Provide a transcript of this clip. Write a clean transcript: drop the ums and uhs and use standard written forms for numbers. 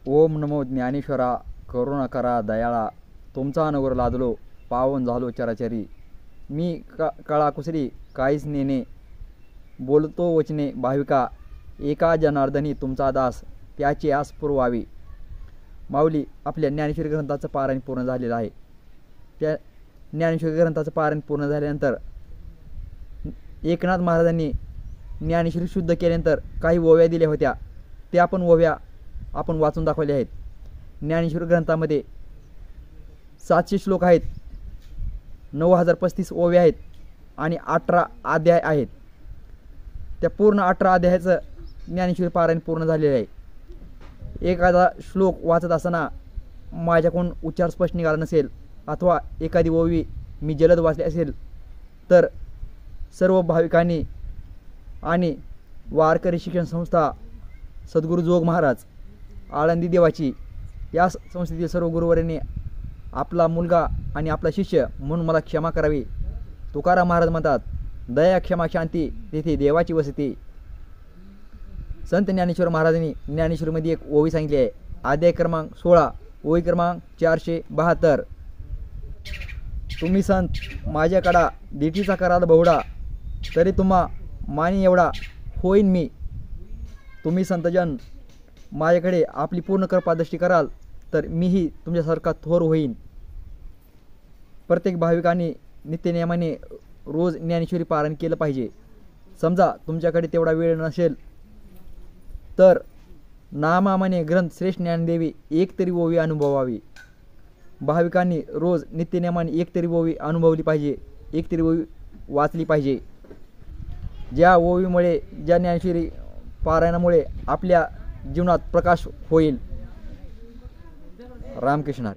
ओम नमो ज्ञानेश्वरा, करुणा करा दयाळा, तुमचा अनुग्रह लादलो, पावन झालो चराचरी। मी कळा कुसरी काहीच नेणे, बोलतो वचने भाविका, एका जनार्दनी तुमचा दास, त्याची आस पुरवावी। माऊली, आपल्या ज्ञानेश्वरी ग्रंथाचं पारायण पूर्ण झालेलं आहे। त्या ज्ञानेश्वरी ग्रंथाचं पारायण पूर्ण झाल्यानंतर एकनाथ महाराजांनी ज्ञानेश्वरी शुद्ध केल्यानंतर काही ओव्या दिल्या होत्या, त्या पण ओव्या आपण वाचून दाखवले आहेत। ज्ञानेश्वरी ग्रंथामध्ये 700 श्लोक आहेत, 9035 ओव्या आहेत आणि 18 अध्याय आहेत। त्या पूर्ण 18 अध्यायाचं ज्ञानेश्वरी पारायण पूर्ण झालेलं आहे। एखादा श्लोक वाचत असताना माझ्याकडून उच्चार स्पष्ट निघाला नसेल अथवा एखादी ओवी मी जलद वाचली असेल तर सर्व भाविकांनी आणि वारकरी शिक्षण संस्था, सद्गुरू जोग महाराज, आळंदी देवाची या संस्थेतील सर्व गुरुवरांनी आपला मुलगा आणि आपला शिष्य म्हणून मला क्षमा करावी। तुकाराम महाराज म्हणतात, दया क्षमा शांती तेथे देवाची वसती। संत ज्ञानेश्वर महाराजांनी ज्ञानेश्वरीमध्ये एक ओवी सांगितली आहे, अध्याय क्रमांक 16, ओवी क्रमांक 472। तुम्ही संत माझ्याकडा दिठीचा कराल बहुडा, तरी तुम्हा मानी एवढा होईन मी। तुम्ही संतजन माझ्याकडे आपली पूर्ण कृपादृष्टी कराल तर मीही तुमच्यासारखा थोर होईन। प्रत्येक भाविकांनी नित्यनियमाने रोज ज्ञानेश्वरी पारायण केलं पाहिजे। समजा तुमच्याकडे तेवढा वेळ नसेल तर नामामाने ग्रंथ श्रेष्ठ ज्ञानदेवी एक तरी ओवी अनुभवावी। भाविकांनी रोज नित्यनियमाने एक तरी ओवी अनुभवली पाहिजे, एक तरी ओवी वाचली पाहिजे। ज्या ओवीमुळे, ज्या ज्ञानेश्वरी पारायणामुळे आपल्या जीवनात प्रकाश होईल। रामकृष्ण हरी।